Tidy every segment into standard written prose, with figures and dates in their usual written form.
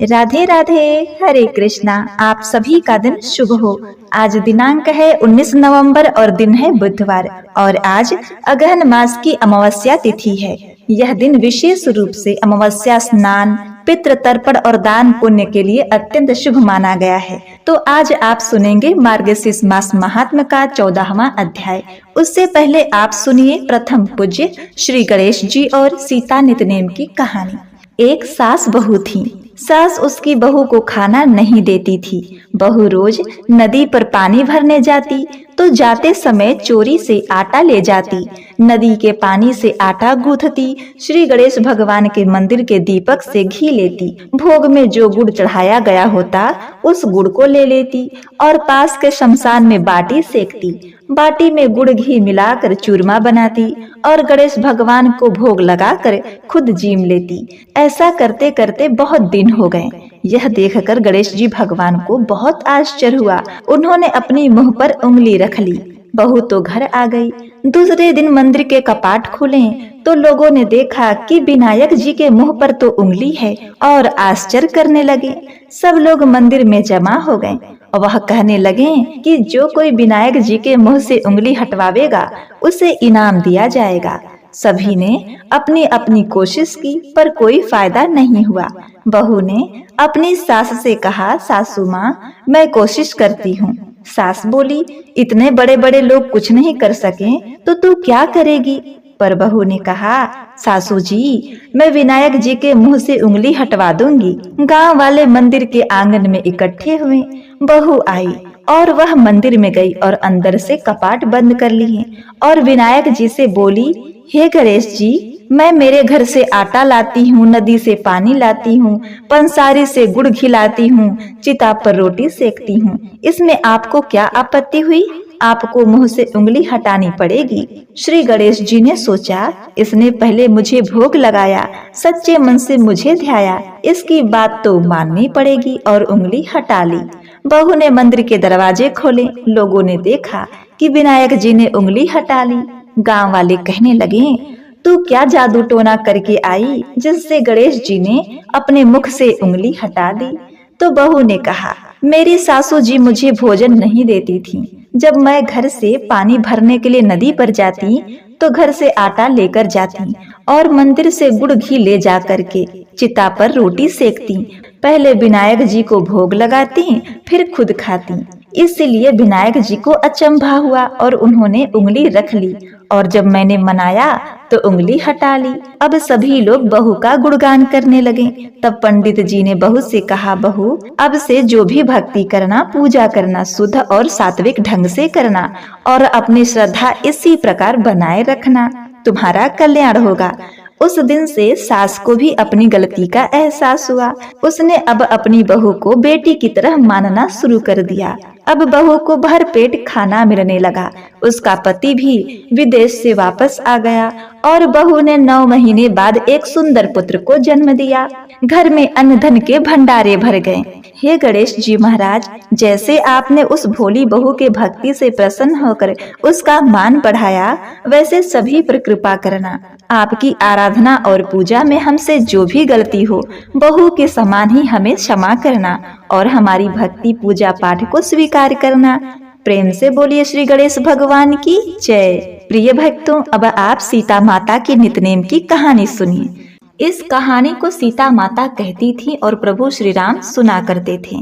राधे राधे। हरे कृष्णा। आप सभी का दिन शुभ हो। आज दिनांक है 19 नवंबर और दिन है बुधवार और आज अगहन मास की अमावस्या तिथि है। यह दिन विशेष रूप से अमावस्या स्नान, पितृ तर्पण और दान पुण्य के लिए अत्यंत शुभ माना गया है। तो आज आप सुनेंगे मार्गशीर्ष मास महात्म्य का 14वां अध्याय। उससे पहले आप सुनिए प्रथम पूज्य श्री गणेश जी और सीता नितनेम की कहानी। एक सास बहू थी। सास उसकी बहू को खाना नहीं देती थी। बहू रोज नदी पर पानी भरने जाती तो जाते समय चोरी से आटा ले जाती। नदी के पानी से आटा गूंथती, श्री गणेश भगवान के मंदिर के दीपक से घी लेती, भोग में जो गुड़ चढ़ाया गया होता उस गुड़ को ले लेती और पास के शमशान में बाटी सेकती। बाटी में गुड़ घी मिलाकर चूरमा बनाती और गणेश भगवान को भोग लगाकर खुद जीम लेती। ऐसा करते करते बहुत दिन हो गए। यह देखकर गणेश जी भगवान को बहुत आश्चर्य हुआ। उन्होंने अपनी मुंह पर उंगली रख ली। बहू तो घर आ गई। दूसरे दिन मंदिर के कपाट खुले तो लोगों ने देखा कि विनायक जी के मुंह पर तो उंगली है और आश्चर्य करने लगे। सब लोग मंदिर में जमा हो गए। वह कहने लगे कि जो कोई विनायक जी के मुंह से उंगली हटवावेगा उसे इनाम दिया जाएगा। सभी ने अपनी अपनी कोशिश की पर कोई फायदा नहीं हुआ। बहू ने अपनी सास से कहा, सासू माँ मैं कोशिश करती हूँ। सास बोली, इतने बड़े बड़े लोग कुछ नहीं कर सके तो तू क्या करेगी? पर बहू ने कहा, सासू जी मैं विनायक जी के मुंह से उंगली हटवा दूंगी। गांव वाले मंदिर के आंगन में इकट्ठे हुए। बहू आई और वह मंदिर में गई और अंदर से कपाट बंद कर लिए और विनायक जी से बोली, हे गणेश जी मैं मेरे घर से आटा लाती हूँ, नदी से पानी लाती हूँ, पंसारी से गुड़ खिलाती हूँ, चिता पर रोटी सेकती हूँ। इसमें आपको क्या आपत्ति हुई? आपको मुंह से उंगली हटानी पड़ेगी। श्री गणेश जी ने सोचा, इसने पहले मुझे भोग लगाया, सच्चे मन से मुझे ध्याया, इसकी बात तो माननी पड़ेगी और उंगली हटा ली। बहू ने मंदिर के दरवाजे खोले। लोगों ने देखा कि विनायक जी ने उंगली हटा ली। गांव वाले कहने लगे, तू क्या जादू टोना करके आई जिससे गणेश जी ने अपने मुख से उंगली हटा दी? तो बहू ने कहा, मेरी सासू जी मुझे भोजन नहीं देती थी। जब मैं घर से पानी भरने के लिए नदी पर जाती तो घर से आटा लेकर जाती और मंदिर से गुड़ घी ले जा करके चिता पर रोटी सेकती। पहले विनायक जी को भोग लगाती फिर खुद खाती। इसलिए विनायक जी को अचंभा हुआ और उन्होंने उंगली रख ली और जब मैंने मनाया तो उंगली हटा ली। अब सभी लोग बहू का गुणगान करने लगे। तब पंडित जी ने बहू से कहा, बहू अब से जो भी भक्ति करना, पूजा करना शुद्ध और सात्विक ढंग से करना और अपनी श्रद्धा इसी प्रकार बनाए रखना, तुम्हारा कल्याण होगा। उस दिन से सास को भी अपनी गलती का एहसास हुआ। उसने अब अपनी बहू को बेटी की तरह मानना शुरू कर दिया। अब बहू को भर पेट खाना मिलने लगा। उसका पति भी विदेश से वापस आ गया और बहू ने 9 महीने बाद एक सुंदर पुत्र को जन्म दिया। घर में अन्न धन के भंडारे भर गए। हे गणेश जी महाराज, जैसे आपने उस भोली बहू के भक्ति से प्रसन्न होकर उसका मान बढ़ाया, वैसे सभी पर कृपा करना। आपकी आराधना और पूजा में हमसे जो भी गलती हो, बहू के समान ही हमें क्षमा करना और हमारी भक्ति पूजा पाठ को स्वीकार करना। प्रेम से बोलिए श्री गणेश भगवान की जय। प्रिय भक्तों, अब आप सीता माता की नितनेम की कहानी सुनिए। इस कहानी को सीता माता कहती थी और प्रभु श्री राम सुना करते थे।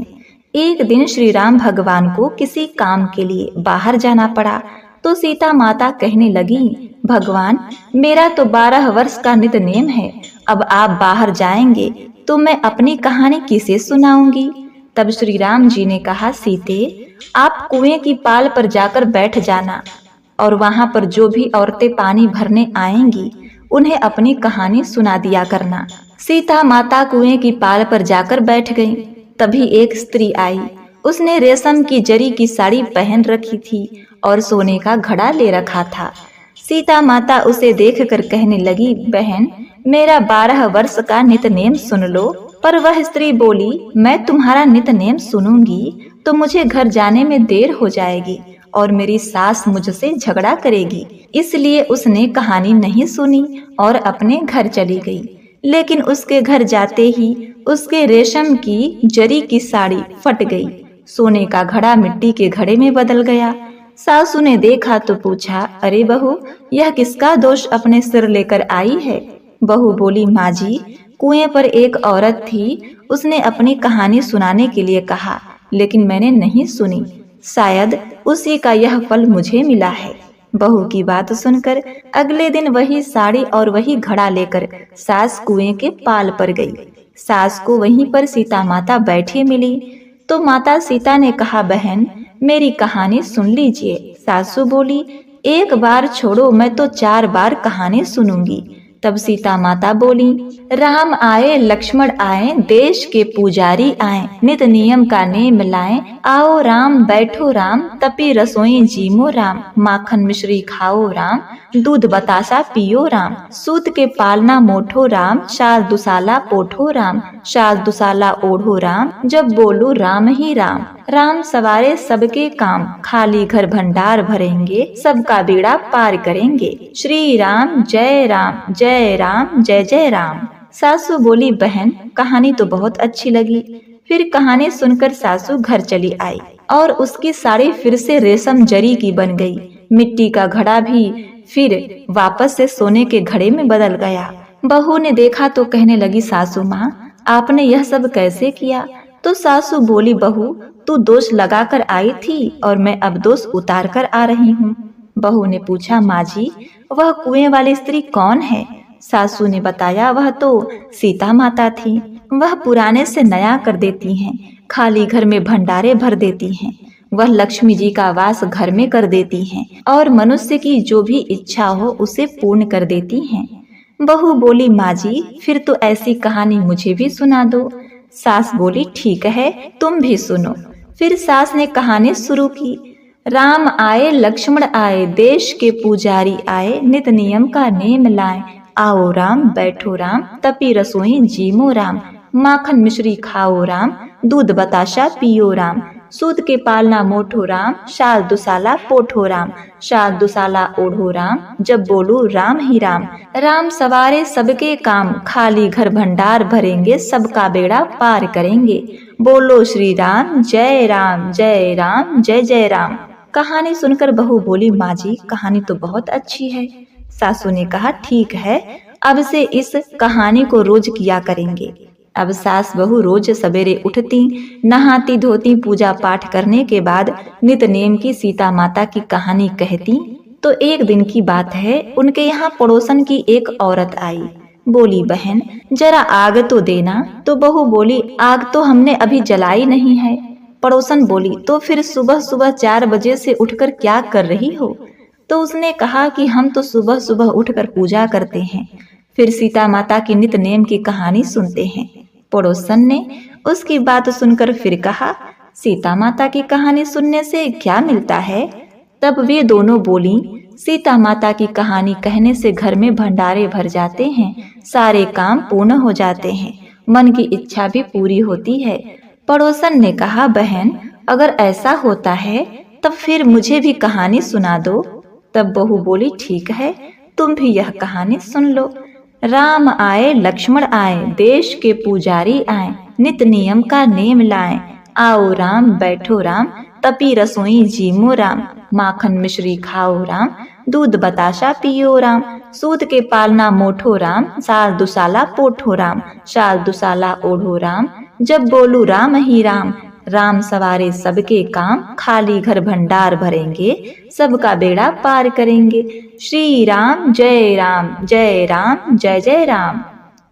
एक दिन श्री राम भगवान को किसी काम के लिए बाहर जाना पड़ा तो सीता माता कहने लगी, भगवान मेरा तो 12 वर्ष का नितनेम है, अब आप बाहर जाएंगे तो मैं अपनी कहानी किसे सुनाऊंगी? तब श्री राम जी ने कहा, सीते आप कुएं की पाल पर जाकर बैठ जाना और वहां पर जो भी औरतें पानी भरने आएंगी उन्हें अपनी कहानी सुना दिया करना। सीता माता कुएं की पाल पर जाकर बैठ गईं। तभी एक स्त्री आई। उसने रेशम की जरी की साड़ी पहन रखी थी और सोने का घड़ा ले रखा था। सीता माता उसे देखकर कहने लगी, बहन मेरा 12 वर्ष का नितनेम सुन लो। पर वह स्त्री बोली, मैं तुम्हारा नितनेम सुनूंगी तो मुझे घर जाने में देर हो जाएगी और मेरी सास मुझसे झगड़ा करेगी। इसलिए उसने कहानी नहीं सुनी और अपने घर चली गई। लेकिन उसके घर जाते ही उसके रेशम की जरी की साड़ी फट गई। सोने का घड़ा मिट्टी के घड़े में बदल गया। सासू ने देखा तो पूछा, अरे बहू, यह किसका दोष अपने सिर लेकर आई है? बहू बोली, माँ जी, कुएं पर एक औरत थी, उसने अपनी कहानी सुनाने के लिए कहा, लेकिन मैंने नहीं सुनी। शायद उसी का यह फल मुझे मिला है। बहू की बात सुनकर अगले दिन वही साड़ी और वही घड़ा लेकर सास कुएं के पाल पर गई। सास को वहीं पर सीता माता बैठी मिली तो माता सीता ने कहा, बहन, मेरी कहानी सुन लीजिए। सासू बोली, एक बार छोड़ो, मैं तो 4 बार कहानी सुनूंगी। तब सीता माता बोली, राम आए लक्ष्मण आए, देश के पुजारी आए, नित नियम का नेम लाए, आओ राम बैठो राम, तपी रसोई जीमो राम, माखन मिश्री खाओ राम, दूध बतासा पियो राम, सूत के पालना मोठो राम, शाल दुसाला पोठो राम, शाल दुसाला ओढ़ो राम, जब बोलू राम ही राम, राम सवारे सबके काम, खाली घर भंडार भरेंगे, सबका बेड़ा पार करेंगे, श्री राम जय राम जय राम जय जय राम। सासू बोली, बहन, कहानी तो बहुत अच्छी लगी। फिर कहानी सुनकर सासू घर चली आई और उसकी साड़ी फिर से रेशम जरी की बन गई। मिट्टी का घड़ा भी फिर वापस से सोने के घड़े में बदल गया। बहू ने देखा तो कहने लगी, सासू माँ, आपने यह सब कैसे किया? तो सासू बोली, बहू, तू दोष लगाकर आई थी और मैं अब दोष उतार कर आ रही हूँ। बहू ने पूछा, माँ जी, वह कुएं वाली स्त्री कौन है? सासू ने बताया, वह तो सीता माता थी। वह पुराने से नया कर देती हैं, खाली घर में भंडारे भर देती हैं। वह लक्ष्मी जी का वास घर में कर देती हैं और मनुष्य की जो भी इच्छा हो उसे पूर्ण कर देती हैं। बहू बोली, माँ जी, फिर तो ऐसी कहानी मुझे भी सुना दो। सास बोली, ठीक है, तुम भी सुनो। फिर सास ने कहानी शुरू की। राम आए लक्ष्मण आए, देश के पुजारी आए, नित नियम का नेम लाए, आओ राम बैठो राम, तपी रसोई जीमो राम, माखन मिश्री खाओ राम, दूध बताशा पियो राम, सूद के पालना मोठो राम, शाल दुसाला पोठो राम, शाल दुसाला ओढ़ो राम, जब बोलू राम ही राम, राम सवारे सबके काम, खाली घर भंडार भरेंगे, सबका बेड़ा पार करेंगे, बोलो श्री राम जय राम जय राम जय जय राम। कहानी सुनकर बहू बोली, माँ जी, कहानी तो बहुत अच्छी है। सासू ने कहा, ठीक है, अब से इस कहानी को रोज किया करेंगे। अब सास बहू रोज सवेरे उठती, नहाती धोती, पूजा पाठ करने के बाद नित नेम की सीता माता की कहानी कहती। तो एक दिन की बात है, उनके यहाँ पड़ोसन की एक औरत आई। बोली, बहन, जरा आग तो देना। तो बहू बोली, आग तो हमने अभी जलाई नहीं है। पड़ोसन बोली, तो फिर सुबह सुबह 4 बजे से उठकर क्या कर रही हो? तो उसने कहा कि हम तो सुबह सुबह उठकर पूजा करते हैं, फिर सीता माता की नित नेम की कहानी सुनते हैं। पड़ोसन ने उसकी बात सुनकर फिर कहा, सीता माता की कहानी सुनने से क्या मिलता है? तब वे दोनों बोली, सीता माता की कहानी कहने से घर में भंडारे भर जाते हैं, सारे काम पूर्ण हो जाते हैं, मन की इच्छा भी पूरी होती है। पड़ोसन ने कहा, बहन, अगर ऐसा होता है तब फिर मुझे भी कहानी सुना दो। तब बहू बोली, ठीक है, तुम भी यह कहानी सुन लो। राम आए लक्ष्मण आए, देश के पुजारी आए, नित नियम का नेम लाए, आओ राम बैठो राम, तपी रसोई जीमो राम, माखन मिश्री खाओ राम, दूध बताशा पियो राम, सूद के पालना मोठो राम, साल दुसाला पोठो राम, शाल दुसाला ओढ़ो राम, जब बोलू राम ही राम, राम सवारे सबके काम, खाली घर भंडार भरेंगे, सबका बेड़ा पार करेंगे, श्री राम जय राम जय राम जय जय राम।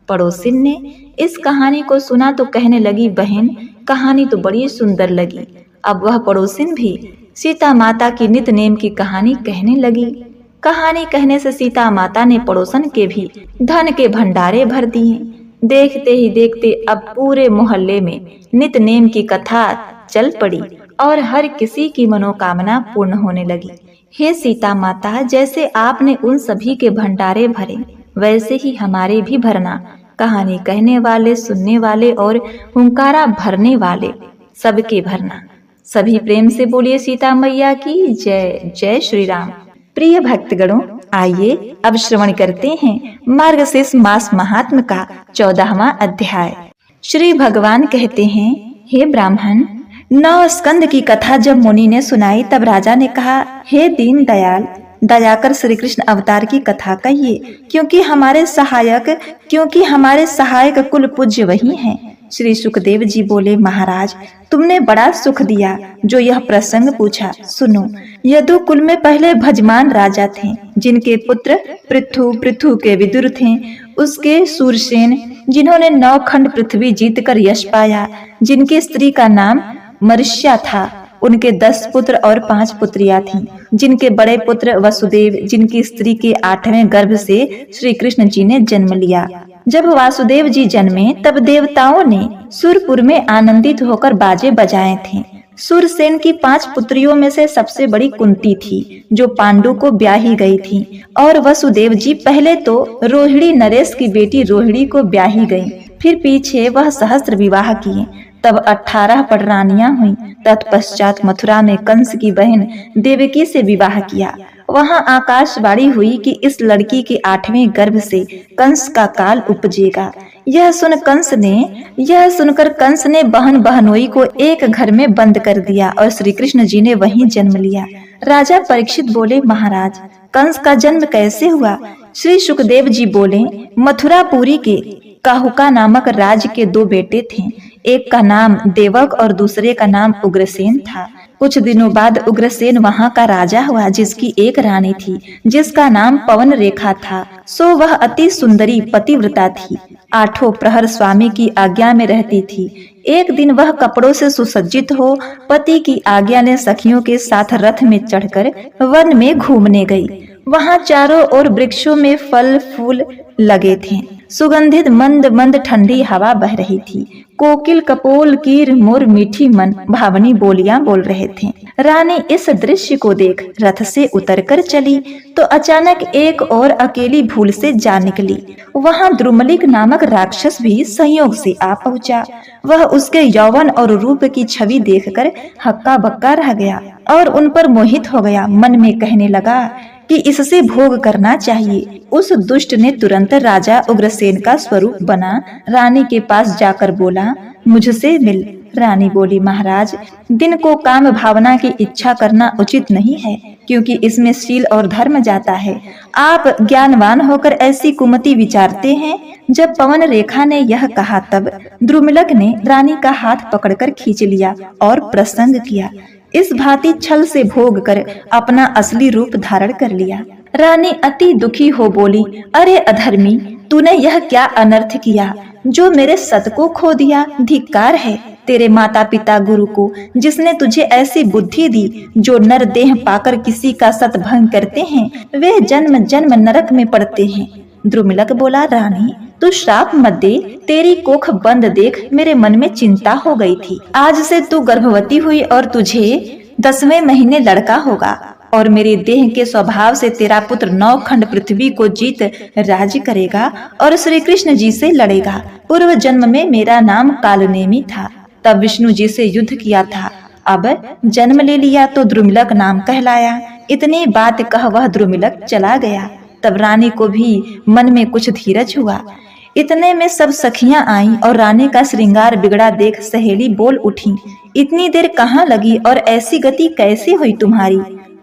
पड़ोसिन ने इस कहानी को सुना तो कहने लगी, बहन, कहानी तो बड़ी सुंदर लगी। अब वह पड़ोसिन भी सीता माता की नित नेम की कहानी कहने लगी। कहानी कहने से सीता माता ने पड़ोसन के भी धन के भंडारे भर दिए। देखते ही देखते अब पूरे मोहल्ले में नित नेम की कथा चल पड़ी और हर किसी की मनोकामना पूर्ण होने लगी। हे सीता माता, जैसे आपने उन सभी के भंडारे भरे, वैसे ही हमारे भी भरना। कहानी कहने वाले, सुनने वाले और हुंकारा भरने वाले सबके भरना। सभी प्रेम से बोलिए सीता मैया की जय। जय श्री राम। प्रिय भक्तगणों, आइए अब श्रवण करते हैं मार्गशीर्ष मास महात्म का 14वां अध्याय। श्री भगवान कहते हैं, हे ब्राह्मण, 9 स्कंद की कथा जब मुनि ने सुनाई तब राजा ने कहा, हे दीन दयाल, दया कर श्री कृष्ण अवतार की कथा कहिए, क्योंकि हमारे सहायक कुल पूज्य वही हैं। श्री सुखदेव जी बोले, महाराज, तुमने बड़ा सुख दिया जो यह प्रसंग पूछा। सुनो, यदु कुल में पहले भजमान राजा थे, जिनके पुत्र पृथु के विदुर थे, उसके सूरसेन, जिन्होंने 9 खंड पृथ्वी जीतकर यश पाया, जिनकी स्त्री का नाम मर्ष्या था, उनके 10 पुत्र और 5 पुत्रियां थीं, जिनके बड़े पुत्र वसुदेव, जिनकी स्त्री के 8वें गर्भ से श्री कृष्ण जी ने जन्म लिया। जब वासुदेव जी जन्मे तब देवताओं ने सुरपुर में आनंदित होकर बाजे बजाए थे। सूरसेन की 5 पुत्रियों में से सबसे बड़ी कुंती थी, जो पांडु को ब्याही गई थी, और वसुदेव जी पहले तो रोहिणी नरेश की बेटी रोहिणी को ब्याही गई, फिर पीछे वह सहस्त्र विवाह किए। तब 18 पटरानियां हुई। तत्पश्चात मथुरा में कंस की बहन देवकी से विवाह किया। वहां आकाशवाणी हुई कि इस लड़की के 8वें गर्भ से कंस का काल उपजेगा। यह सुनकर कंस ने बहन बहनोई को एक घर में बंद कर दिया और श्री कृष्ण जी ने वहीं जन्म लिया। राजा परीक्षित बोले, महाराज, कंस का जन्म कैसे हुआ? श्री सुखदेव जी बोले, मथुरापुरी के काहुका नामक राज के 2 बेटे थे। एक का नाम देवक और दूसरे का नाम उग्रसेन था। कुछ दिनों बाद उग्रसेन वहां का राजा हुआ, जिसकी एक रानी थी, जिसका नाम पवन रेखा था। सो वह अति सुंदरी पतिव्रता थी, 8 प्रहर स्वामी की आज्ञा में रहती थी। एक दिन वह कपड़ों से सुसज्जित हो पति की आज्ञा ने सखियों के साथ रथ में चढ़कर वन में घूमने गई। वहां चारों ओर वृक्षों में फल फूल लगे थे, सुगंधित मंद मंद ठंडी हवा बह रही थी। कोकिल, कपोल, कीर, मोर मीठी मन भावनी बोलियां बोल रहे थे। रानी इस दृश्य को देख रथ से उतरकर चली तो अचानक एक और अकेली भूल से जा निकली। वहां द्रुमलिक नामक राक्षस भी संयोग से आ पहुंचा। वह उसके यौवन और रूप की छवि देखकर हक्का बक्का रह गया और उन पर मोहित हो गया। मन में कहने लगा कि इससे भोग करना चाहिए। उस दुष्ट ने तुरंत राजा उग्रसेन का स्वरूप बना रानी के पास जाकर बोला, मुझसे मिल। रानी बोली, महाराज, दिन को काम भावना की इच्छा करना उचित नहीं है, क्योंकि इसमें शील और धर्म जाता है। आप ज्ञानवान होकर ऐसी कुमति विचारते हैं। जब पवन रेखा ने यह कहा तब द्रुमलक ने रानी का हाथ पकड़कर खींच लिया और प्रसंग किया। इस भांति छल से भोग कर अपना असली रूप धारण कर लिया। रानी अति दुखी हो बोली, अरे अधर्मी, तूने यह क्या अनर्थ किया जो मेरे सत को खो दिया? धिक्कार है तेरे माता पिता गुरु को, जिसने तुझे ऐसी बुद्धि दी। जो नर देह पाकर किसी का सत भंग करते हैं, वे जन्म जन्म नरक में पड़ते हैं। द्रुमलक बोला, रानी, तू श्राप मत दे। तेरी कोख बंद देख मेरे मन में चिंता हो गई थी। आज से तू गर्भवती हुई और तुझे 10वें महीने लड़का होगा, और मेरे देह के स्वभाव से तेरा पुत्र 9 खंड पृथ्वी को जीत राज करेगा और श्री कृष्ण जी से लड़ेगा। पूर्व जन्म में मेरा नाम कालनेमी था, तब विष्णु जी से युद्ध किया था। अब जन्म ले लिया तो द्रुमलक नाम कहलाया। इतनी बात कह वह द्रुमलक चला गया। तब रानी को भी मन में कुछ धीरज हुआ। इतने में सब सखियां आईं और रानी का श्रृंगार बिगड़ा देख सहेली बोल उठी, इतनी देर कहाँ लगी और ऐसी गति कैसे हुई तुम्हारी?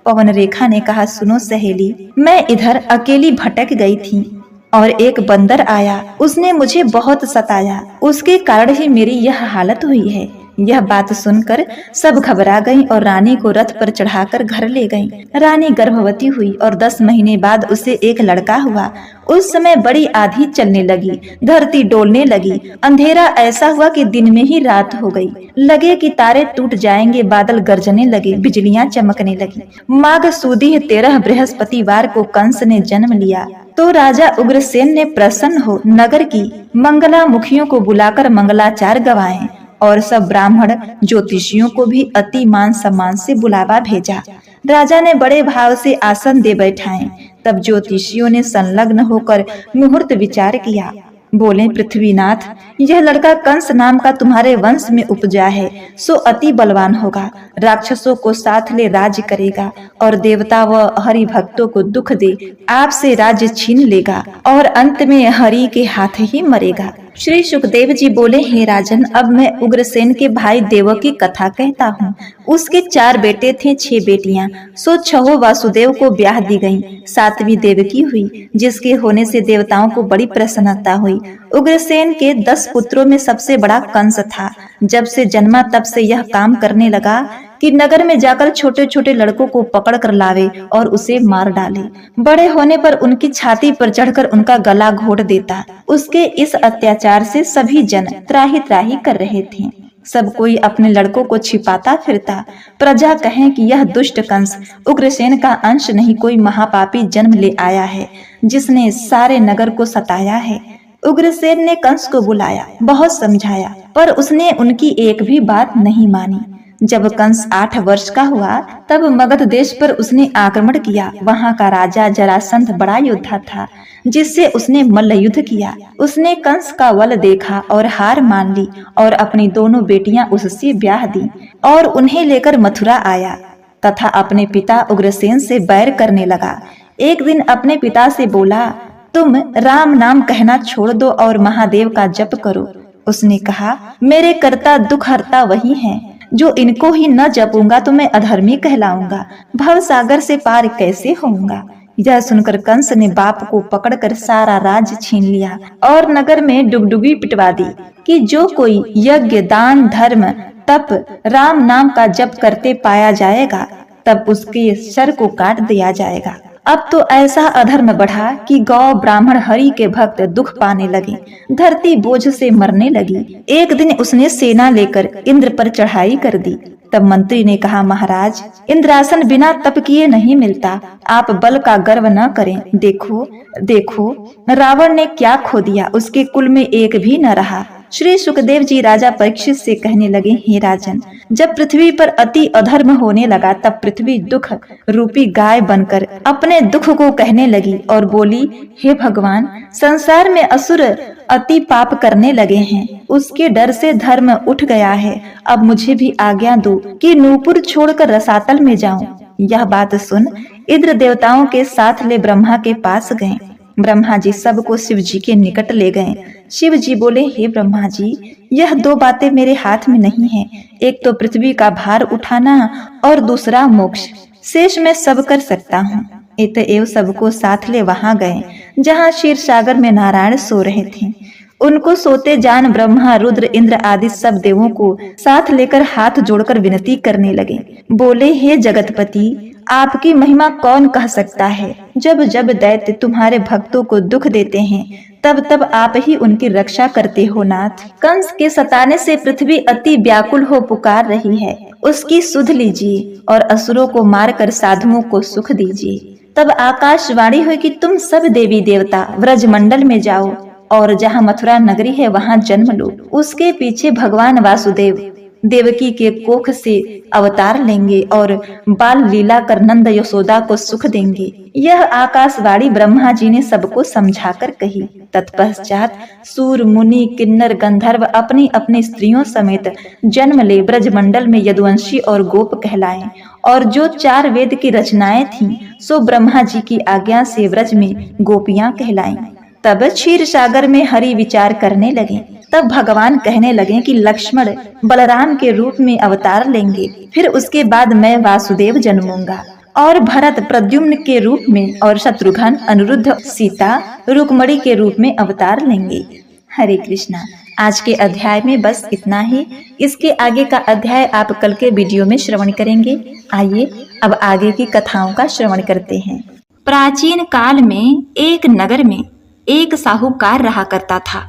पवन रेखा ने कहा, सुनो सहेली, मैं इधर अकेली भटक गई थी और एक बंदर आया, उसने मुझे बहुत सताया, उसके कारण ही मेरी यह हालत हुई है। यह बात सुनकर सब घबरा गईं और रानी को रथ पर चढ़ाकर घर ले गईं। रानी गर्भवती हुई और 10 महीने बाद उसे एक लड़का हुआ। उस समय बड़ी आंधी चलने लगी, धरती डोलने लगी, अंधेरा ऐसा हुआ कि दिन में ही रात हो गई। लगे कि तारे टूट जाएंगे, बादल गरजने लगे, बिजलियां चमकने लगी। माघ सुदी 13 बृहस्पतिवार को कंस ने जन्म लिया। तो राजा उग्रसेन ने प्रसन्न हो नगर की मंगला मुखियों को बुलाकर मंगलाचार गवाए और सब ब्राह्मण ज्योतिषियों को भी अति मान सम्मान से बुलावा भेजा। राजा ने बड़े भाव से आसन दे बैठाए। तब ज्योतिषियों ने संलग्न होकर मुहूर्त विचार किया बोले पृथ्वीनाथ, यह लड़का कंस नाम का तुम्हारे वंश में उपजा है, सो अति बलवान होगा, राक्षसों को साथ ले राज्य करेगा और देवता व हरि भक्तों को दुख दे आपसे राज्य छीन लेगा और अंत में हरि के हाथ ही मरेगा। श्री सुखदेव जी बोले, हे राजन, अब मैं उग्रसेन के भाई देव की कथा कहता हूँ। उसके 4 बेटे थे, 6 बेटियां, सो 6 वासुदेव को ब्याह दी गईं। 7वीं देवकी हुई, जिसके होने से देवताओं को बड़ी प्रसन्नता हुई। उग्रसेन के 10 पुत्रों में सबसे बड़ा कंस था। जब से जन्मा तब से यह काम करने लगा कि नगर में जाकर छोटे छोटे लड़कों को पकड़ कर लावे और उसे मार डाले। बड़े होने पर उनकी छाती पर चढ़कर उनका गला घोट देता। उसके इस अत्याचार से सभी जन त्राही त्राही कर रहे थे। सब कोई अपने लड़कों को छिपाता फिरता। प्रजा कहें कि यह दुष्ट कंस उग्रसेन का अंश नहीं, कोई महापापी जन्म ले आया है, जिसने सारे नगर को सताया है। उग्रसेन ने कंस को बुलाया, बहुत समझाया, पर उसने उनकी एक भी बात नहीं मानी। जब कंस 8 वर्ष का हुआ तब मगध देश पर उसने आक्रमण किया। वहां का राजा जरासंध बड़ा योद्धा था, जिससे उसने मल्ल युद्ध किया। उसने कंस का बल देखा और हार मान ली और अपनी दोनों बेटियां उससे ब्याह दी और उन्हें लेकर मथुरा आया तथा अपने पिता उग्रसेन से बैर करने लगा। एक दिन अपने पिता से बोला, तुम राम नाम कहना छोड़ दो और महादेव का जप करो। उसने कहा, मेरे कर्ता दुख हरता वही है, जो इनको ही न जपूंगा तो मैं अधर्मी कहलाऊंगा, भव सागर से पार कैसे होऊंगा। यह सुनकर कंस ने बाप को पकड़कर सारा राज्य छीन लिया और नगर में डुगडुगी पिटवा दी कि जो कोई यज्ञ, दान, धर्म, तप, राम नाम का जप करते पाया जाएगा तब उसके सर को काट दिया जाएगा। अब तो ऐसा अधर्म बढ़ा कि गौ, ब्राह्मण, हरि के भक्त दुख पाने लगे, धरती बोझ से मरने लगी। एक दिन उसने सेना लेकर इंद्र पर चढ़ाई कर दी। तब मंत्री ने कहा, महाराज, इंद्रासन बिना तप किए नहीं मिलता, आप बल का गर्व न करें। देखो देखो रावण ने क्या खो दिया, उसके कुल में एक भी न रहा। श्री सुखदेव जी राजा परीक्षित से कहने लगे, हे राजन, जब पृथ्वी पर अति अधर्म होने लगा तब पृथ्वी दुख रूपी गाय बनकर अपने दुख को कहने लगी और बोली, हे भगवान, संसार में असुर अति पाप करने लगे हैं, उसके डर से धर्म उठ गया है। अब मुझे भी आज्ञा दो कि नूपुर छोड़कर रसातल में जाऊं। यह बात सुन इंद्र देवताओं के साथ ले ब्रह्मा के पास गए। ब्रह्मा जी सबको शिव जी के निकट ले गए। शिव जी बोले, हे ब्रह्मा जी, यह 2 बातें मेरे हाथ में नहीं है। एक तो पृथ्वी का भार उठाना और दूसरा मोक्ष, शेष मैं सब कर सकता हूँ। इतएव सबको साथ ले वहां गए जहाँ क्षीर सागर में नारायण सो रहे थे। उनको सोते जान ब्रह्मा, रुद्र, इंद्र आदि सब देवों को साथ लेकर हाथ जोड़कर विनती करने लगे। बोले, हे जगतपति, आपकी महिमा कौन कह सकता है। जब जब दैत्य तुम्हारे भक्तों को दुख देते हैं तब तब आप ही उनकी रक्षा करते हो नाथ। कंस के सताने से पृथ्वी अति व्याकुल हो पुकार रही है, उसकी सुध लीजिए और असुरों को मारकर साधुओं को सुख दीजिए। तब आकाशवाणी हुई कि तुम सब देवी देवता व्रजमंडल में जाओ और जहाँ मथुरा नगरी है वहाँ जन्म लो। उसके पीछे भगवान वासुदेव देवकी के कोख से अवतार लेंगे और बाल लीला कर नंद यशोदा को सुख देंगे। यह आकाशवाणी ब्रह्मा जी ने सबको समझाकर कही। तत्पश्चात सूर, मुनि, किन्नर, गंधर्व अपनी अपनी स्त्रियों समेत जन्म ले ब्रजमंडल में यदुवंशी और गोप कहलाए और जो 4 वेद की रचनाएं थीं सो ब्रह्मा जी की आज्ञा से ब्रज में गोपियां कहलाई। तब क्षीर सागर में हरि विचार करने लगे। तब भगवान कहने लगे कि लक्ष्मण बलराम के रूप में अवतार लेंगे, फिर उसके बाद मैं वासुदेव जन्मूंगा और भरत प्रद्युम्न के रूप में और शत्रुघ्न, अनिरुद्ध, सीता, रुक्मणी के रूप में अवतार लेंगे। हरे कृष्णा। आज के अध्याय में बस इतना ही। इसके आगे का अध्याय आप कल के वीडियो में श्रवण करेंगे। आइए अब आगे की कथाओं का श्रवण करते हैं। प्राचीन काल में एक नगर में एक साहूकार रहा करता था।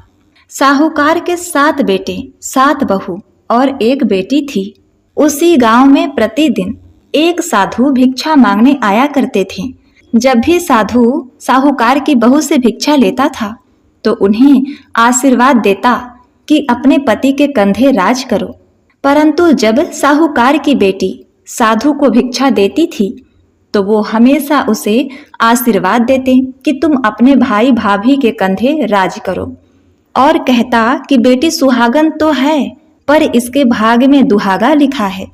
साहूकार के 7 बेटे, 7 बहू और 1 बेटी थी। उसी गांव में प्रतिदिन एक साधु भिक्षा मांगने आया करते थे। जब भी साधु साहूकार की बहू से भिक्षा लेता था तो उन्हें आशीर्वाद देता कि अपने पति के कंधे राज करो। परंतु जब साहूकार की बेटी साधु को भिक्षा देती थी तो वो हमेशा उसे आशीर्वाद देते कि तुम अपने भाई भाभी के कंधे राज करो। और कहता कि बेटी सुहागन तो है, पर इसके भाग में दुहागा लिखा है।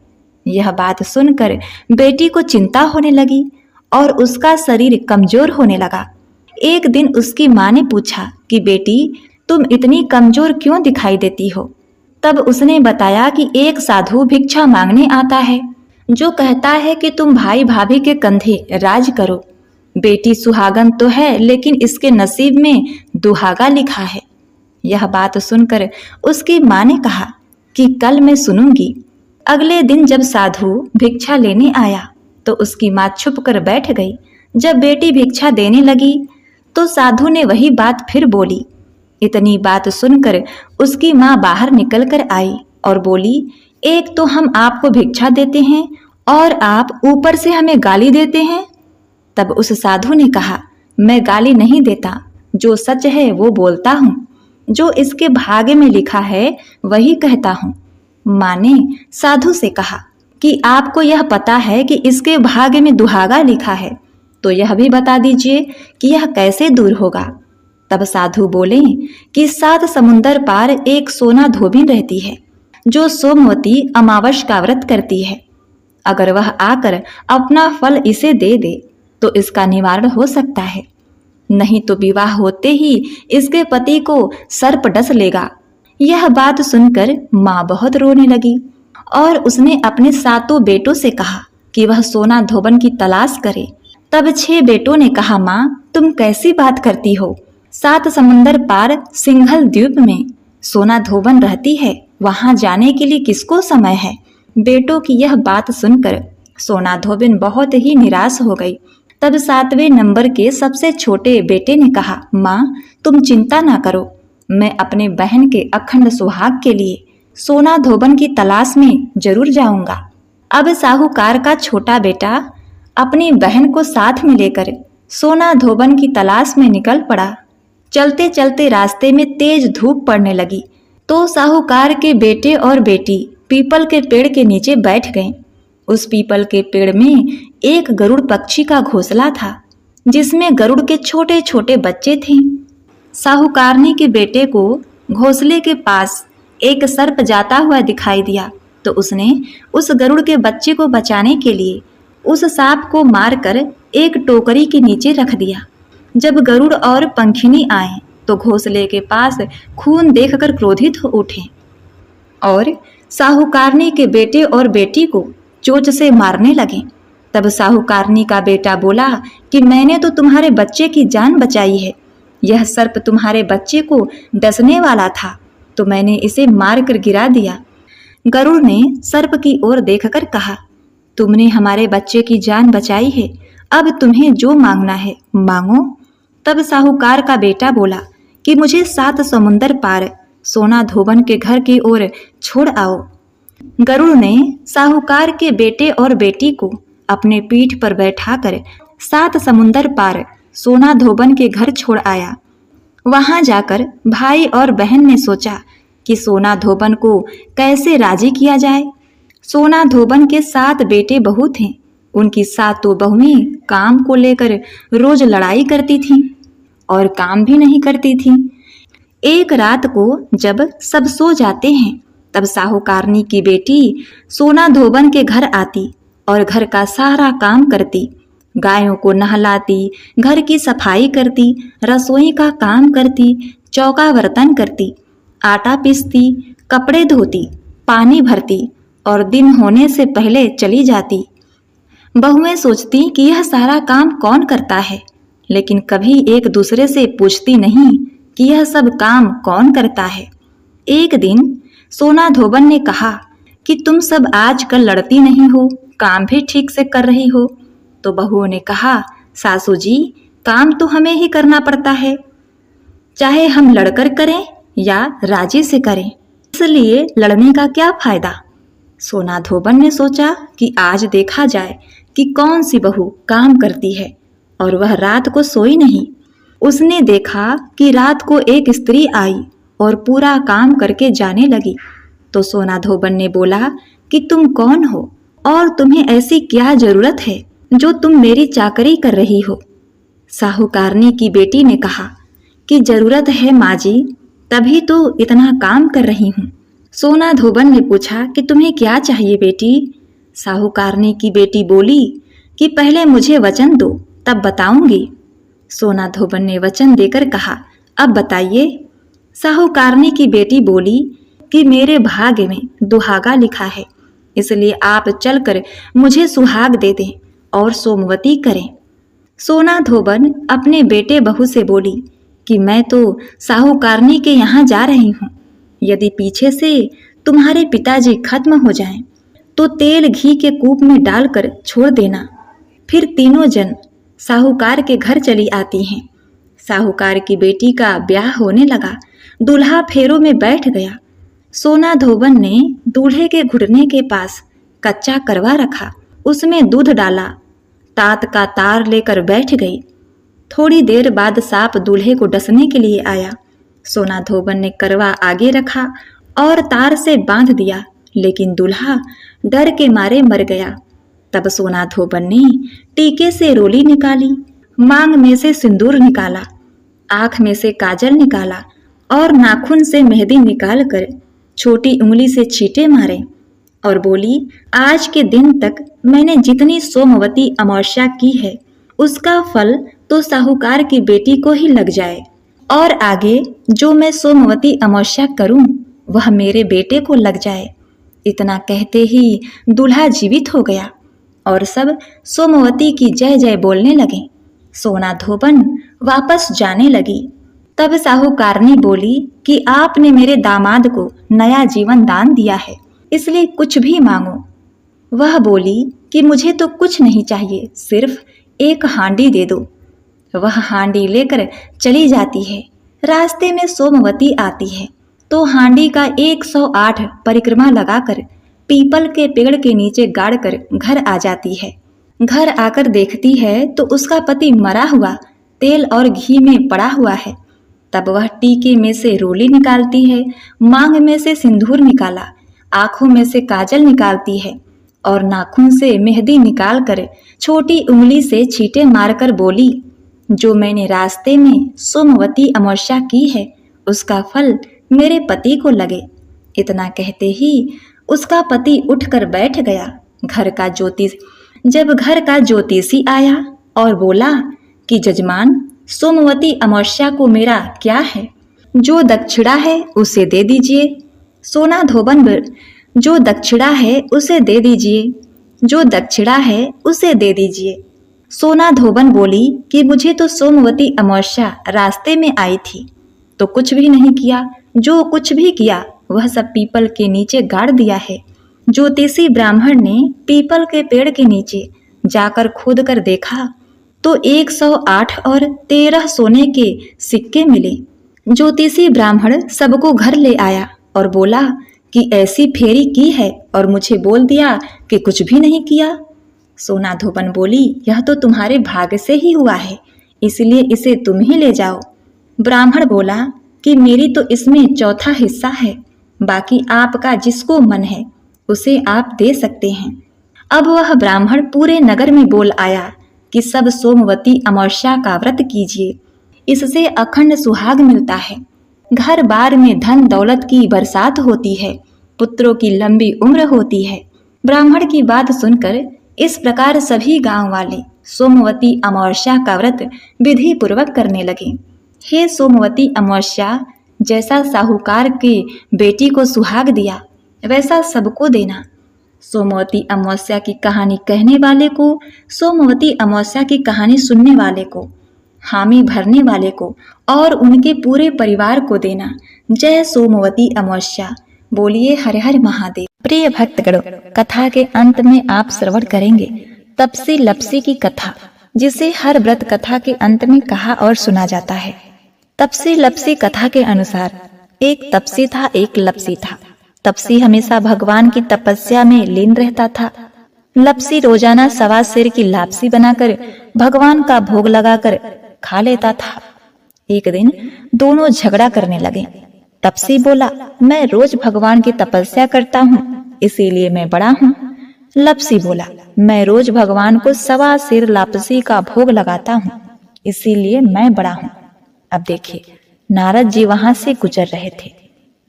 यह बात सुनकर बेटी को चिंता होने लगी और उसका शरीर कमजोर होने लगा। एक दिन उसकी माँ ने पूछा कि बेटी, तुम इतनी कमजोर क्यों दिखाई देती हो? तब उसने बताया कि एक साधु भिक्षा मांगने आता है, जो कहता है कि तुम भाई भाभी के कंधे राज करो। बेटी सुहागन तो है, लेकिन इसके नसीब में दुहागा लिखा है। यह बात सुनकर उसकी माँ ने कहा कि कल मैं सुनूंगी। अगले दिन जब साधु भिक्षा लेने आया तो उसकी माँ छुप कर बैठ गई। जब बेटी भिक्षा देने लगी तो साधु ने वही बात फिर बोली। इतनी बात सुनकर उसकी माँ बाहर निकल कर आई और बोली, एक तो हम आपको भिक्षा देते हैं और आप ऊपर से हमें गाली देते हैं। तब उस साधु ने कहा, मैं गाली नहीं देता, जो सच है वो बोलता हूँ, जो इसके भाग्य में लिखा है वही कहता हूँ। माँ ने साधु से कहा कि आपको यह पता है कि इसके भाग्य में दुहागा लिखा है, तो यह भी बता दीजिए कि यह कैसे दूर होगा। तब साधु बोले कि 7 समुंदर पार एक सोना धोबिन रहती है, जो सोमवती अमावस का व्रत करती है। अगर वह आकर अपना फल इसे दे दे तो इसका निवारण हो सकता है, नहीं तो विवाह होते ही इसके पति को सर्प डस लेगा। यह बात सुनकर माँ बहुत रोने लगी और उसने अपने 7 बेटों से कहा कि वह सोना धोबन की तलाश करे। तब 6 बेटों ने कहा, माँ तुम कैसी बात करती हो? 7 समुंदर पार सिंघल द्वीप में सोना धोबन रहती है, वहां जाने के लिए किसको समय है? बेटों की यह बात सुनकर सोना धोबिन बहुत ही निराश हो गई। तब 7वें नंबर के सबसे छोटे बेटे ने कहा, माँ तुम चिंता ना करो, मैं अपने बहन के अखंड सुहाग के लिए सोना धोबन की तलाश में जरूर जाऊंगा। अब साहूकार का छोटा बेटा अपनी बहन को साथ में लेकर सोना धोबन की तलाश में निकल पड़ा। चलते चलते रास्ते में तेज धूप पड़ने लगी तो साहूकार के बेटे और बेटी पीपल के पेड़ के नीचे बैठ गए। उस पीपल के पेड़ में एक गरुड़ पक्षी का घोंसला था, जिसमें गरुड़ के छोटे छोटे बच्चे थे। साहूकारनी के बेटे को घोंसले के पास एक सर्प जाता हुआ दिखाई दिया तो उसने उस गरुड़ के बच्चे को बचाने के लिए उस सांप को मारकर एक टोकरी के नीचे रख दिया। जब गरुड़ और पंखिनी आए तो घोंसले के पास खून देखकर क्रोधित हो उठे और साहूकारनी के बेटे और बेटी को चोंच से मारने लगे। तब साहूकारनी का बेटा बोला कि मैंने तो तुम्हारे बच्चे की जान बचाई है, यह सर्प तुम्हारे बच्चे को डसने वाला था तो मैंने इसे मारकर गिरा दिया। गरुड़ ने सर्प की ओर देखकर कहा, तुमने हमारे बच्चे की जान बचाई है, अब तुम्हें जो मांगना है मांगो। तब साहूकार का बेटा बोला कि मुझे 7 समुंदर पार सोना धोबन के घर की ओर छोड़ आओ। गरुड़ ने साहूकार के बेटे और बेटी को अपने पीठ पर बैठाकर 7 समुंदर पार सोना धोबन के घर छोड़ आया। वहां जाकर भाई और बहन ने सोचा कि सोना धोबन को कैसे राजी किया जाए। सोना धोबन के 7 बेटे बहू थे। उनकी 7 बहुएं काम को लेकर रोज लड़ाई करती थीं और काम भी नहीं करती थीं। एक रात को जब सब सो जाते हैं तब साहूकारनी की बेटी सोना धोबन के घर आती और घर का सारा काम करती, गायों को नहलाती, घर की सफाई करती, रसोई का काम करती, चौका बर्तन करती, आटा पीसती, कपड़े धोती, पानी भरती और दिन होने से पहले चली जाती। बहुएं सोचती कि यह सारा काम कौन करता है, लेकिन कभी एक दूसरे से पूछती नहीं कि यह सब काम कौन करता है। एक दिन सोना धोबन ने कहा कि तुम सब आजकल लड़ती नहीं हो, काम भी ठीक से कर रही हो। तो बहुओं ने कहा, सासू जी काम तो हमें ही करना पड़ता है, चाहे हम लड़कर करें या राजी से करें, इसलिए लड़ने का क्या फायदा। सोना धोबन ने सोचा कि आज देखा जाए कि कौन सी बहू काम करती है, और वह रात को सोई नहीं। उसने देखा कि रात को एक स्त्री आई और पूरा काम करके जाने लगी। तो सोना धोबन ने बोला कि तुम कौन हो और तुम्हें ऐसी क्या जरूरत है जो तुम मेरी चाकरी कर रही हो। साहूकारनी की बेटी ने कहा कि जरूरत है माँ जी, तभी तो इतना काम कर रही हूँ। सोना धोबन ने पूछा कि तुम्हें क्या चाहिए बेटी? साहूकारनी की बेटी बोली कि पहले मुझे वचन दो, तब बताऊंगी। सोना धोबन ने वचन देकर कहा, अब बताइए। साहूकारनी की बेटी बोली कि मेरे भाग्य में दुहागा लिखा है, इसलिए आप चलकर मुझे सुहाग दे दें और सोमवती करें। सोना धोबन अपने बेटे बहू से बोली कि मैं तो साहूकारनी के यहाँ जा रही हूँ। यदि पीछे से तुम्हारे पिताजी खत्म हो जाएं, तो तेल घी के कूप में डालकर छोड़ देना। फिर तीनों जन साहूकार के घर चली आती हैं। साहूकार की बेटी का ब्याह होने लगा। दूल्हा फेरों में बैठ गया। सोना धोबन ने दूल्हे के घुटने के पास कच्चा करवा रखा, उसमें दूध डाला, तात का तार लेकर बैठ गई। थोड़ी देर बाद सांप दूल्हे को डसने के लिए आया। सोना धोबन ने करवा आगे रखा और तार से बांध दिया, लेकिन दूल्हा डर के मारे मर गया। तब सोना धोबन ने टीके से रोली निकाली, मांग में से सिंदूर निकाला, आंख में से काजल निकाला और नाखून से मेहंदी निकालकर छोटी उंगली से छींटे मारे और बोली, आज के दिन तक मैंने जितनी सोमवती अमावस्या की है, उसका फल तो साहूकार की बेटी को ही लग जाए, और आगे जो मैं सोमवती अमावस्या करूं वह मेरे बेटे को लग जाए। इतना कहते ही दूल्हा जीवित हो गया और सब सोमवती की जय जय बोलने लगे। सोना धोबन वापस जाने लगी। तब साहूकारनी बोली कि आपने मेरे दामाद को नया जीवन दान दिया है, इसलिए कुछ भी मांगो। वह बोली कि मुझे तो कुछ नहीं चाहिए, सिर्फ एक हांडी दे दो। वह हांडी लेकर चली जाती है। रास्ते में सोमवती आती है तो हांडी का 108 परिक्रमा लगाकर पीपल के पेड़ के नीचे गाड़कर घर आ जाती है। घर आकर देखती है तो उसका पति मरा हुआ तेल और घी में पड़ा हुआ है। तब वह टीके में से रोली निकालती है, मांग में से सिंदूर निकाला, आंखों में से काजल निकालती है और नाखून से मेहंदी निकालकर छोटी उंगली से छींटे मारकर बोली, जो मैंने रास्ते में सोमवती अमावस्या की है, उसका फल मेरे पति को लगे। इतना कहते ही उसका पति उठकर बैठ गया। जब घर का ज्योतिषी आया और बोला कि जजमान, सोमवती अमावस्या को मेरा क्या है, जो दक्षिणा है उसे दे दीजिए। सोना धोबन, जो दक्षिणा है उसे दे दीजिए, जो दक्षिणा है उसे दे दीजिए। सोना धोबन बोली कि मुझे तो सोमवती अमावस्या रास्ते में आई थी तो कुछ भी नहीं किया, जो कुछ भी किया वह सब पीपल के नीचे गाड़ दिया है। ज्योतिषी ब्राह्मण ने पीपल के पेड़ के नीचे जाकर खोद कर देखा तो 108 और 13 सोने के सिक्के मिले। ज्योतिषी ब्राह्मण सबको घर ले आया और बोला कि ऐसी फेरी की है और मुझे बोल दिया कि कुछ भी नहीं किया। सोना धोबन बोली, यह तो तुम्हारे भाग्य से ही हुआ है, इसलिए इसे तुम ही ले जाओ। ब्राह्मण बोला कि मेरी तो इसमें चौथा हिस्सा है, बाकी आपका जिसको मन है उसे आप दे सकते हैं। अब वह ब्राह्मण पूरे नगर में बोल आया कि सब सोमवती अमावस्या का व्रत कीजिए, इससे अखंड सुहाग मिलता है, घर बार में धन दौलत की बरसात होती है, पुत्रों की लंबी उम्र होती है। ब्राह्मण की बात सुनकर इस प्रकार सभी गांव वाले सोमवती अमावस्या का व्रत विधि पूर्वक करने लगे। हे सोमवती अमावस्या, जैसा साहूकार के बेटी को सुहाग दिया वैसा सबको देना। सोमवती अमावस्या की कहानी कहने वाले को, सोमवती अमावस्या की कहानी सुनने वाले को, हामी भरने वाले को और उनके पूरे परिवार को देना। जय सोमवती अमावस्या। बोलिए हर हर महादेव। प्रिय भक्तगणों, कथा के अंत में आप श्रवण करेंगे तपसी लपसी की कथा, जिसे हर व्रत कथा के अंत में कहा और सुना जाता है। तपसी लपसी कथा के अनुसार एक तपसी था, एक लपसी था। तपसी हमेशा भगवान की तपस्या में लीन रहता था। लपसी रोजाना 1.25 सेर की लापसी बनाकर भगवान का भोग लगाकर खा लेता था। एक दिन दोनों झगड़ा करने लगे। तपसी बोला, मैं रोज भगवान की तपस्या करता हूँ, इसीलिए मैं बड़ा हूँ। लपसी बोला, मैं रोज भगवान को 1.25 सेर लापसी का भोग लगाता हूँ, इसीलिए मैं बड़ा हूँ। अब देखिए, नारद जी वहां से गुजर रहे थे।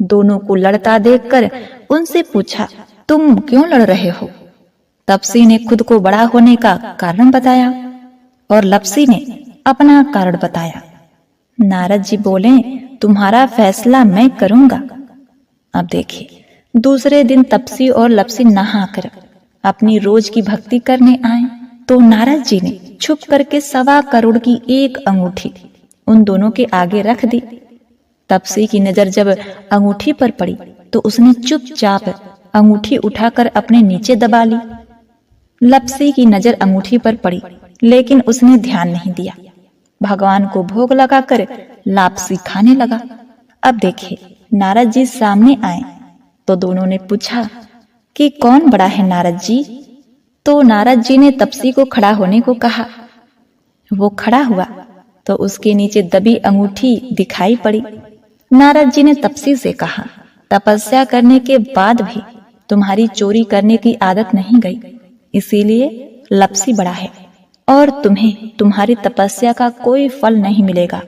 दोनों को लड़ता देखकर उनसे पूछा, तुम क्यों लड़ रहे हो? तपसी ने खुद को बड़ा होने का कारण बताया और लपसी ने अपना कारण बताया। नारद जी बोले, तुम्हारा फैसला मैं करूंगा। अब देखिए, दूसरे दिन तपसी और लपसी नहाकर अपनी रोज की भक्ति करने आए तो नारद जी ने छुप करके 1.25 करोड़ की एक अंगूठी उन दोनों के आगे रख दी। तपसी की नजर जब अंगूठी पर पड़ी तो उसने चुपचाप अंगूठी उठाकर अपने नीचे दबा ली। लपसी की नजर अंगूठी पर पड़ी लेकिन उसने ध्यान नहीं दिया। भगवान को भोग लगाकर लापसी खाने लगा। अब देखिए, नारद जी सामने आए तो दोनों ने पूछा कि कौन बड़ा है नारद जी? तो नारद जी ने तपसी को खड़ा होने को कहा। वो खड़ा हुआ तो उसके नीचे दबी अंगूठी दिखाई पड़ी। नारद जी ने तपसी से कहा, तपस्या करने के बाद भी तुम्हारी चोरी करने की आदत नहीं गई, इसीलिए लपसी बड़ा है और तुम्हें तुम्हारी तपस्या का कोई फल नहीं मिलेगा।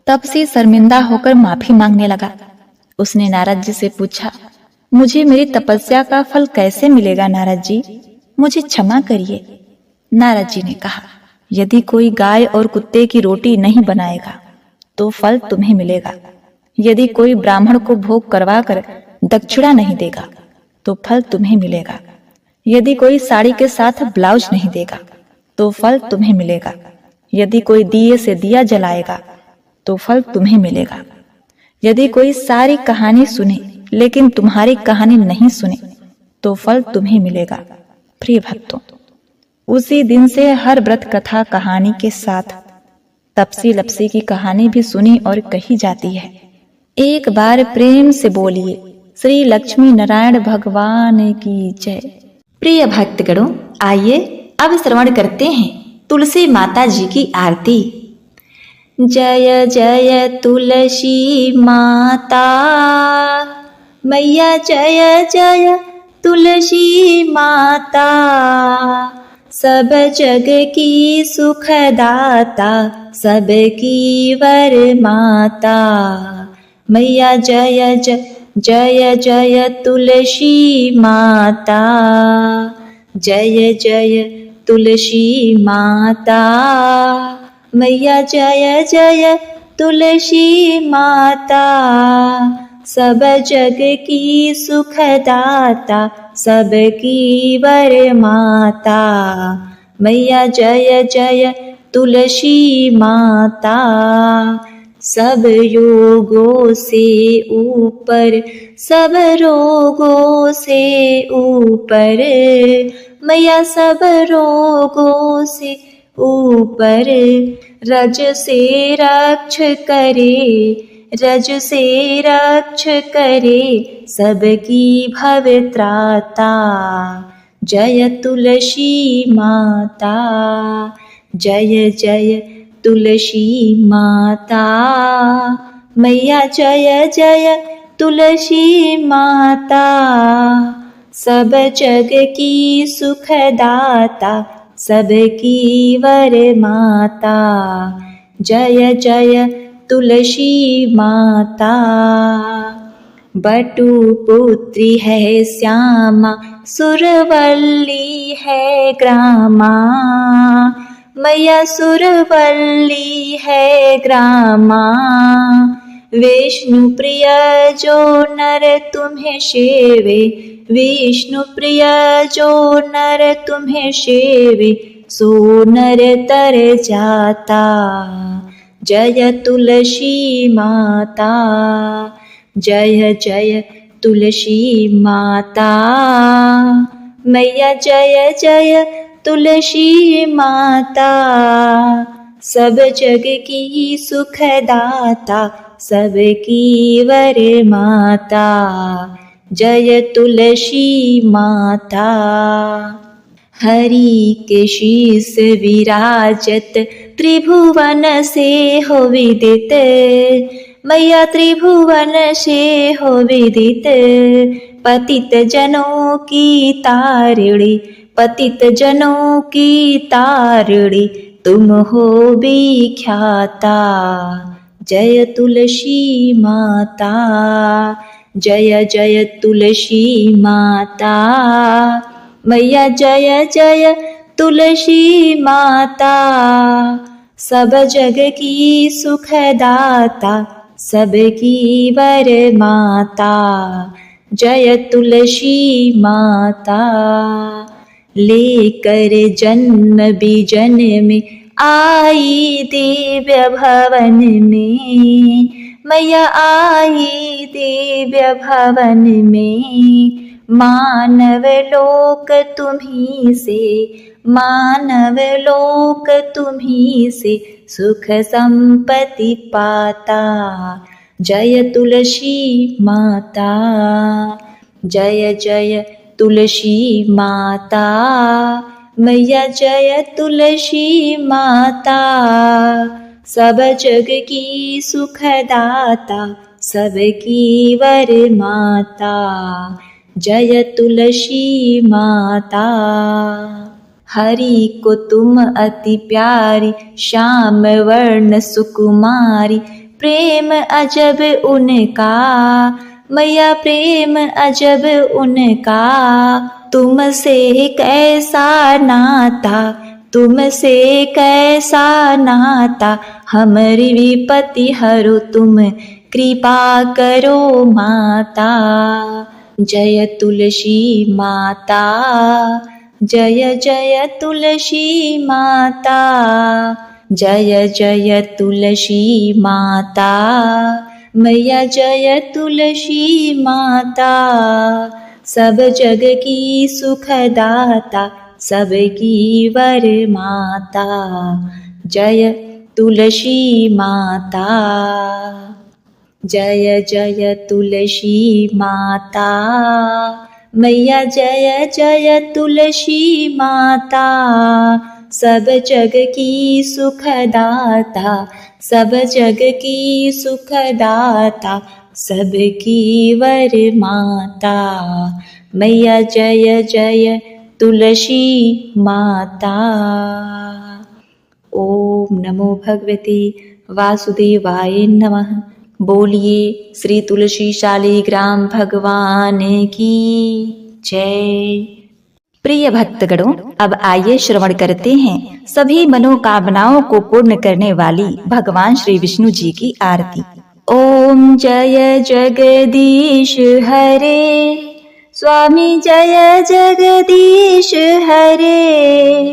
तपसी शर्मिंदा होकर माफी मांगने लगा। उसने नारद जी से पूछा, मुझे मेरी तपस्या का फल कैसे मिलेगा नारद जी? मुझे क्षमा करिए। नारद जी ने कहा, यदि कोई गाय और कुत्ते की रोटी नहीं बनाएगा तो फल तुम्हें मिलेगा। यदि कोई ब्राह्मण को भोग करवाकर दक्षिणा नहीं देगा तो फल तुम्हें मिलेगा। यदि कोई साड़ी के साथ ब्लाउज नहीं देगा तो फल तुम्हें मिलेगा। यदि कोई दिए से दिया जलाएगा तो फल तुम्हें मिलेगा। यदि कोई सारी कहानी सुने लेकिन तुम्हारी कहानी नहीं सुने तो फल तुम्हें मिलेगा। प्रिय भक्तों, उसी दिन से हर व्रत कथा कहानी के साथ तपसी लपसी की कहानी भी सुनी और कही जाती है। एक बार प्रेम से बोलिए, श्री लक्ष्मी नारायण भगवान की जय। प्रिय भक्तगणों, आइए अब श्रवण करते हैं तुलसी माता जी की आरती। जय जय तुलसी माता मैया, जय जय तुलसी माता, सब जग की सुखदाता, सबकी वर माता। मैया जय जय जय जय तुलसी माता, जय जय तुलसी माता। मैया जय जय तुलसी माता, सब जग की सुखदाता, सबकी वर माता। मैया जय जय तुलसी माता, सब योगों से ऊपर, सब रोगों से ऊपर। मैया सब रोगों से ऊपर, रज से रक्ष करे, रज से रक्ष करे, सबकी भवत्राता। जय तुलसी माता, जय जय तुलसी माता। मैया जय जय तुलसी माता, सब जग की सुखदाता, सबकी वर माता। जय जय तुलसी माता। बटु पुत्री है श्यामा, सुरवल्ली है ग्रामा। मैया सुरवल्ली है ग्रामा, विष्णु प्रिय जो नर तुम्हें सेवे, विष्णु प्रिय जो नर तुम्हें सेवे, सो नर तर जाता। जय तुलसी माता, जय जय तुलसी माता। मैया जय जय तुलसी माता, सब जग की सुखदाता, सबकी वर माता। जय तुलसी माता। हरि के शीस विराजत, त्रिभुवन से हो विदित। मैया त्रिभुवन से हो विदित, पतित जनों की तारिणी, पतित जनों की तारिणी, तुम हो विख्याता। जय तुलसी माता, जय जय तुलसी माता, मैया जय जय तुलसी माता। सब जग की सुखदाता, सबकी वर माता, जय तुलसी माता। लेकर जन्म बिजन में आई दिव्य भवन में, मैया आई दिव्य भवन में। मानव लोक तुम्ही से, मानव लोक तुम्ही से सुख संपत्ति पाता। जय तुलसी माता, जय जय तुलसी माता, मैया जय तुलसी माता। सब जग की सुखदाता, सबकी वर माता, जय तुलसी माता। हरि को तुम अति प्यारी, श्याम वर्ण सुकुमारी, प्रेम अजब उनका, मैया प्रेम अजब उनका। तुमसे कैसा नाता, तुमसे कैसा नाता, हमारी विपत्ति हरो तुम कृपा करो माता। जय तुलसी माता, जय जय तुलसी माता, जय जय तुलसी माता, मैया जय तुलसी माता। सब जग की सुखदाता, सबकी वर माता, जय तुलसी माता, जय जय तुलसी माता, मैया जय जय तुलसी माता। सब जग की सुखदाता, सब जग की सुखदाता, सबकी वर माता, मैया जय जय तुलसी माता। ओम नमो भगवते वासुदेवाय नमः। बोलिए श्री तुलसी शालिग्राम भगवान की जय। प्रिय भक्तगणों, अब आइए श्रवण करते हैं सभी मनोकामनाओं को पूर्ण करने वाली भगवान श्री विष्णु जी की आरती। ओम जय जगदीश हरे, स्वामी जय जगदीश हरे।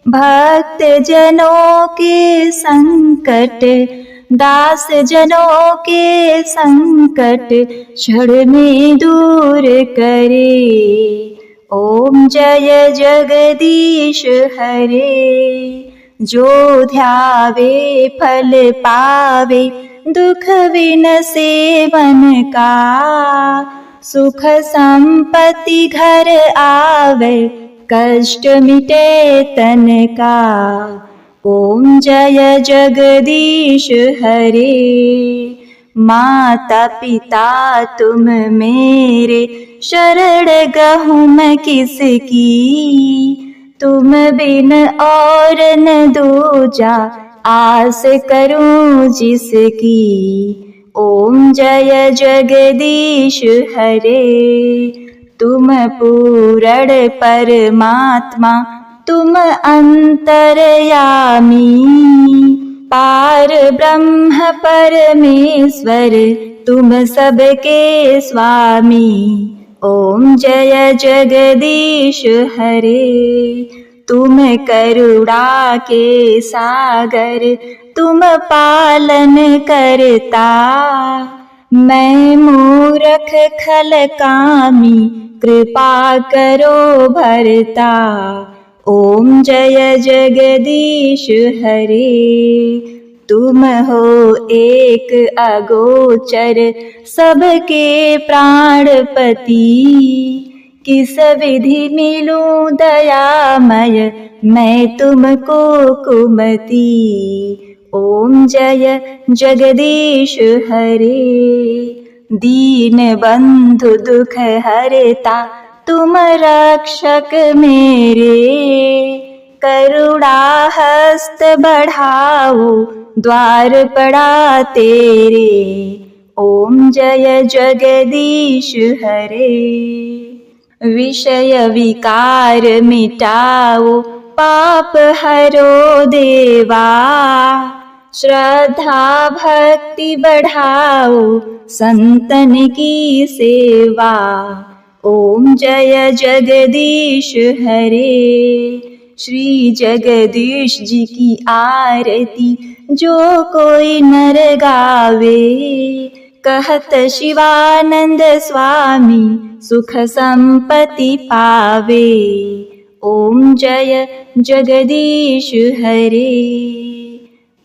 भक्त जनों के संकट, दास जनों के संकट क्षण में दूर करे। ओम जय जगदीश हरे। जो ध्यावे फल पावे, दुख विनसे मन का। सुख संपत्ति घर आवे, कष्ट मिटे तन का। ओम जय जगदीश हरे। माता पिता तुम मेरे, शरण गहूँ मैं किसकी। तुम बिन और न दूजा, आस करूं जिसकी। ओम जय जगदीश हरे। तुम पूरण परमात्मा, तुम अंतर्यामी। पार ब्रह्म परमेश्वर, तुम सबके स्वामी। ओम जय जगदीश हरे। तुम करुणा के सागर, तुम पालन करता। मैं मूर्ख खल कामी, कृपा करो भरता। ओम जय जगदीश हरे। तुम हो एक अगोचर, सबके प्राणपति। किस विधि मिलूं दयामय, मैं तुमको कुमति। ओम जय जगदीश हरे। दीन बंधु दुख हरता, तुम रक्षक मेरे। करुणा हस्त बढ़ाओ, द्वार पड़ा तेरे। ओम जय जगदीश हरे। विषय विकार मिटाओ पाप हरो देवा। श्रद्धा भक्ति बढ़ाओ संतन की सेवा। ओम जय जगदीश हरे। श्री जगदीश जी की आरती जो कोई नर गावे। कहत शिवानंद स्वामी सुख संपत्ति पावे। ओम जय जगदीश हरे।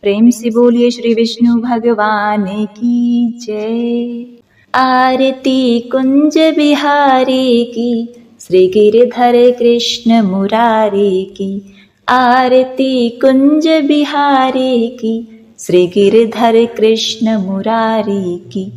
प्रेम से बोलिए श्री विष्णु भगवान की जय। आरती कुंज बिहारी की, श्री गिरधर कृष्ण मुरारी की। आरती कुंज बिहारी की, श्री गिरधर कृष्ण मुरारी की।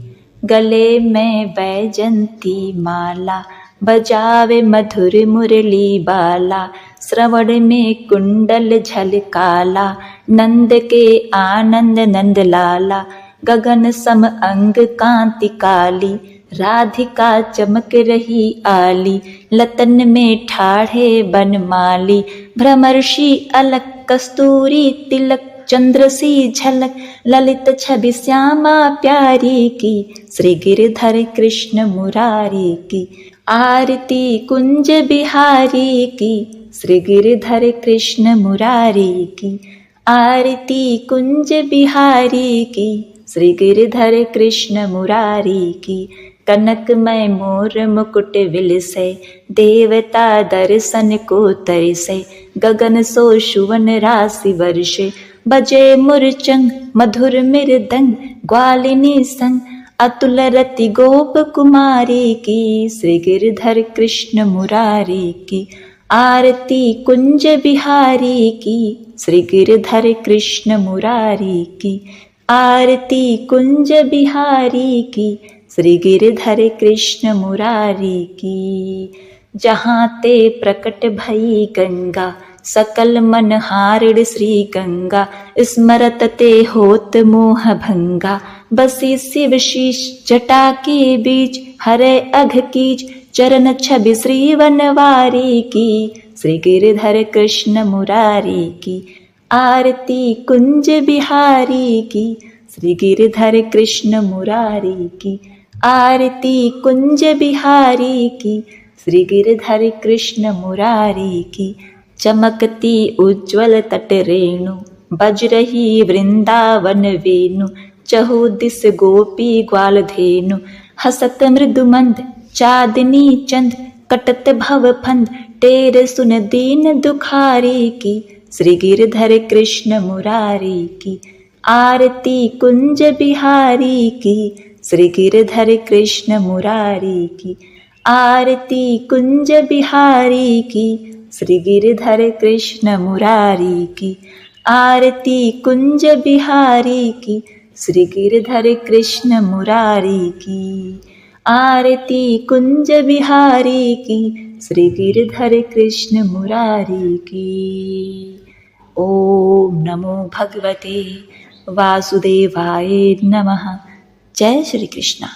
गले में वैजंती माला, बजावे मधुर मुरली बाला। श्रवण में कुंडल झलकाला, नंद के आनंद नंद लाला। गगन सम अंग कांति काली, राधिका चमक रही आली। लतन में ठाढ़े बनमाली, भ्रमर्षि अलक कस्तूरी तिलक। चंद्र सी झलक ललित छवि श्यामा प्यारी की, श्री गिरधर कृष्ण मुरारी की। आरती कुंज बिहारी की, श्री गिरधर कृष्ण मुरारी की। आरती कुंज बिहारी की, श्री गिरधर कृष्ण मुरारी की। कनकमय मोर मुकुट विलसे, देवता दर्शन को तरसे। गगन सो शुवन राशि वर्षे, बजे मुरचंग मधुर मृदंग। ग्वालिनी संग अतुल रति गोप कुमारी की, श्री गिरधर कृष्ण मुरारी की। आरती कुंज बिहारी की, श्री गिरधर कृष्ण मुरारी की। आरती कुंज बिहारी की, श्री गिरधर कृष्ण मुरारी की। जहाँ ते प्रकट भई गंगा, सकल मन हारिण श्री गंगा। स्मरत ते होत मोह भंगा, बसी शिव शीश जटा के बीच। हरे अघ कीज चरण छवि श्री वनवारी की, श्री गिरधर कृष्ण मुरारी की। आरती कुंज बिहारी की, श्री गिरधर कृष्ण मुरारी की। आरती कुंज बिहारी की, श्री गिरधर कृष्ण मुरारी की। चमकती उज्ज्वल तट रेणु, बज रही वृंदावन वेणु। चहु दिस गोपी ग्वाल धेनु, हसत मृदु मंद चांदनी चंद। कटत भव फंद टेर सुन दीन दुखारी की, श्री गिरधर कृष्ण मुरारी की। आरती कुंज बिहारी की, श्री गिरधर कृष्ण मुरारी की। आरती कुंज बिहारी की, श्री गिरधर कृष्ण मुरारी की। आरती कुंज बिहारी की, श्री गिरधर कृष्ण मुरारी की। आरती कुंज बिहारी की, श्री गिरधर कृष्ण मुरारी की। ओम नमो भगवते वासुदेवाय नमः। जय श्री कृष्ण।